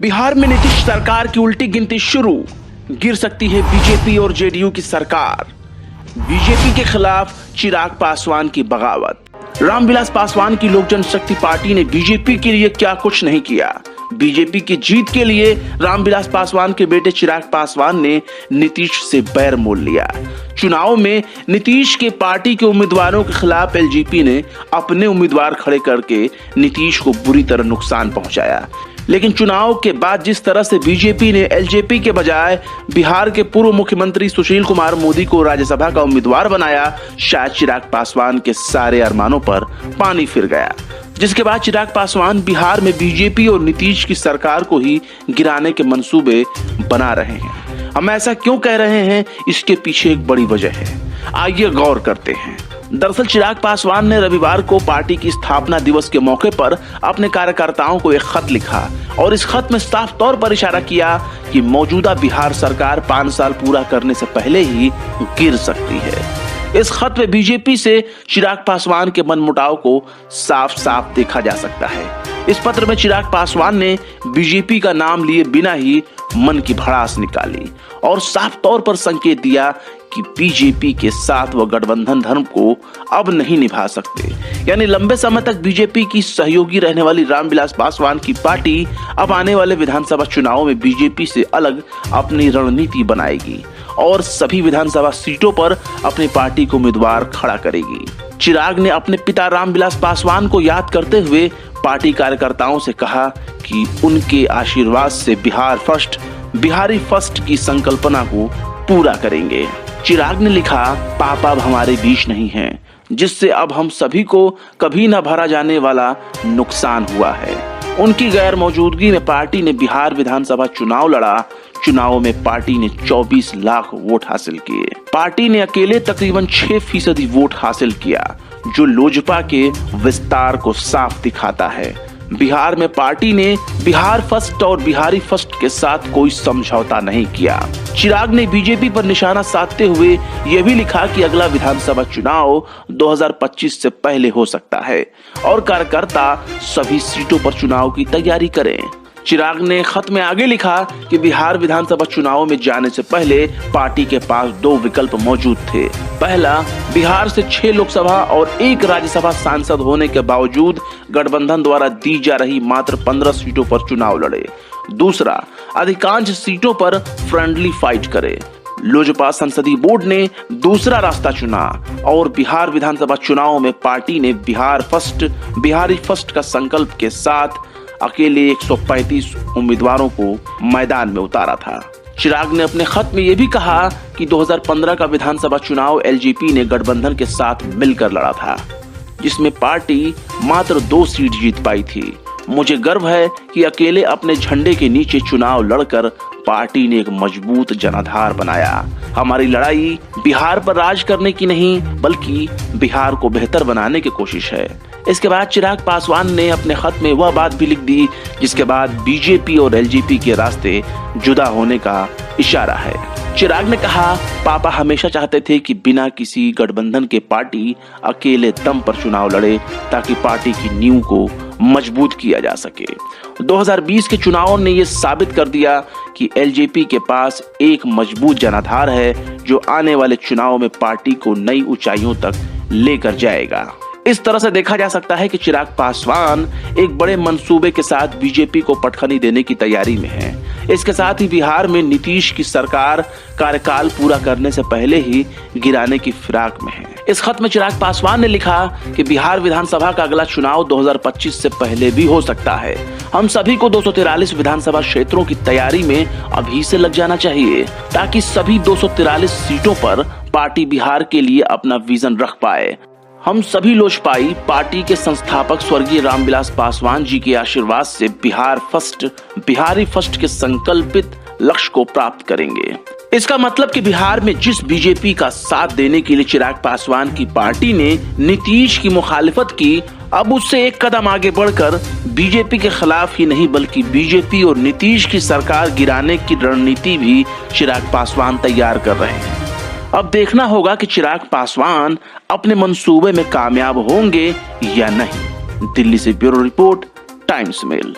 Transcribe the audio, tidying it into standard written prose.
बिहार में नीतीश सरकार की उल्टी गिनती शुरू, गिर सकती है बीजेपी और जेडीयू की सरकार। बीजेपी के खिलाफ चिराग पासवान की बगावत। रामविलास पासवान की लोक जनशक्ति पार्टी ने बीजेपी के लिए क्या कुछ नहीं किया। बीजेपी की जीत के लिए रामविलास पासवान के बेटे चिराग पासवान ने नीतीश से बैर मोल लिया। चुनाव में नीतीश के पार्टी के उम्मीदवारों के खिलाफ एलजेपी ने अपने उम्मीदवार खड़े करके नीतीश को बुरी तरह नुकसान पहुंचाया। लेकिन चुनाव के बाद जिस तरह से बीजेपी ने एलजेपी के बजाय बिहार के पूर्व मुख्यमंत्री सुशील कुमार मोदी को राज्यसभा का उम्मीदवार बनाया, शायद चिराग पासवान के सारे अरमानों पर पानी फिर गया। जिसके बाद चिराग पासवान बिहार में बीजेपी और नीतीश की सरकार को ही गिराने के मंसूबे बना रहे हैं। हम ऐसा क्यों कह रहे हैं, इसके पीछे एक बड़ी वजह है। आइए गौर करते हैं। दरअसल चिराग पासवान ने रविवार को पार्टी की स्थापना दिवस के मौके पर अपने कार्यकर्ताओं को एक खत लिखा और इस खत में साफ तौर पर इशारा किया कि मौजूदा बिहार सरकार 5 साल पूरा करने से पहले ही गिर सकती है। इस खत में बीजेपी से चिराग पासवान के मनमुटाव को साफ साफ देखा जा सकता है। इस पत्र में चिराग पासवान ने बीजेपी का नाम लिए बिना ही मन की भड़ास निकाली और साफ तौर पर संकेत दिया कि बीजेपी के साथ वह गठबंधन धर्म को अब नहीं निभा सकते। यानी लंबे समय तक बीजेपी की सहयोगी रहने वाली रामविलास पासवान की पार्टी अब आने वाले विधानसभा चुनावों में बीजेपी से अलग अपनी रणनीति बनाएगी और सभी विधानसभा सीटों पर अपनी पार्टी को उम्मीदवार खड़ा करेगी। चिराग ने अपने पिता रामविलास पासवान को याद करते हुए पार्टी कार्यकर्ताओं से कहा कि उनके आशीर्वाद से बिहारी फर्स्ट की संकल्पना को पूरा करेंगे। चिराग ने लिखा, पापा अब हमारे बीच नहीं हैं, जिससे अब हम सभी को कभी न भरा जाने वाला नुकसान हुआ है। उनकी गैर मौजूदगी में पार्टी ने बिहार विधानसभा चुनाव लड़ा। चुनाव में पार्टी ने 24 लाख वोट हासिल किए। पार्टी ने अकेले तकरीबन 6% वोट हासिल किया, जो लोजपा के विस्तार को साफ दिखाता है। बिहार में पार्टी ने बिहार फर्स्ट और बिहारी फर्स्ट के साथ कोई समझौता नहीं किया। चिराग ने बीजेपी पर निशाना साधते हुए यह भी लिखा कि अगला विधानसभा चुनाव 2025 से पहले हो सकता है और कार्यकर्ता सभी सीटों पर चुनाव की तैयारी करें। चिराग ने खत में आगे लिखा कि बिहार विधानसभा चुनाव में जाने से पहले पार्टी के पास 2 विकल्प मौजूद थे। पहला, बिहार से 6 लोकसभा और 1 राज्यसभा सांसद होने के बावजूद गठबंधन द्वारा दी जा रही मात्र 15 सीटों पर चुनाव लड़े। दूसरा, अधिकांश सीटों पर फ्रेंडली फाइट करे। लोजपा संसदीय बोर्ड ने दूसरा रास्ता चुना और बिहार विधानसभा चुनाव में पार्टी ने बिहारी फर्स्ट का संकल्प के साथ अकेले 135 उम्मीदवारों को मैदान में उतारा था। चिराग ने अपने खत में यह भी कहा कि 2015 का विधानसभा चुनाव एलजेपी ने गठबंधन के साथ मिलकर लड़ा था, जिसमें पार्टी मात्र 2 सीट जीत पाई थी। मुझे गर्व है कि अकेले अपने झंडे के नीचे चुनाव लड़कर पार्टी ने एक मजबूत जनाधार बनाया। हमारी लड़ाई बिहार पर राज करने की नहीं, बल्कि बिहार को बेहतर बनाने की कोशिश है। इसके बाद चिराग पासवान ने अपने खत में वह बात भी लिख दी जिसके बाद बीजेपी और एलजेपी के रास्ते जुदा होने का इशारा है। चिराग ने कहा, पापा हमेशा चाहते थे कि बिना किसी गठबंधन के पार्टी अकेले दम पर चुनाव लड़े ताकि पार्टी की नींव को मजबूत किया जा सके। 2020 के चुनाव ने यह साबित कर दिया कि एलजेपी के पास एक मजबूत जनाधार है जो आने वाले चुनाव में पार्टी को नई ऊंचाइयों तक लेकर जाएगा। इस तरह से देखा जा सकता है कि चिराग पासवान एक बड़े मंसूबे के साथ बीजेपी को पटखनी देने की तैयारी में है। इसके साथ ही बिहार में नीतीश की सरकार कार्यकाल पूरा करने से पहले ही गिराने की फिराक में है। इस खत में चिराग पासवान ने लिखा कि बिहार विधानसभा का अगला चुनाव 2025 से पहले भी हो सकता है। हम सभी को 243 विधानसभा क्षेत्रों की तैयारी में अभी से लग जाना चाहिए ताकि सभी 243 सीटों पर पार्टी बिहार के लिए अपना विजन रख पाए। हम सभी लोजपाई पार्टी के संस्थापक स्वर्गीय रामविलास पासवान जी के आशीर्वाद से बिहारी फर्स्ट के संकल्पित लक्ष्य को प्राप्त करेंगे। इसका मतलब कि बिहार में जिस बीजेपी का साथ देने के लिए चिराग पासवान की पार्टी ने नीतीश की मुखालिफत की, अब उससे एक कदम आगे बढ़कर बीजेपी के खिलाफ ही नहीं बल्कि बीजेपी और नीतीश की सरकार गिराने की रणनीति भी चिराग पासवान तैयार कर रहे हैं। अब देखना होगा कि चिराग पासवान अपने मंसूबे में कामयाब होंगे या नहीं। दिल्ली से ब्यूरो रिपोर्ट, टाइम्स मेल।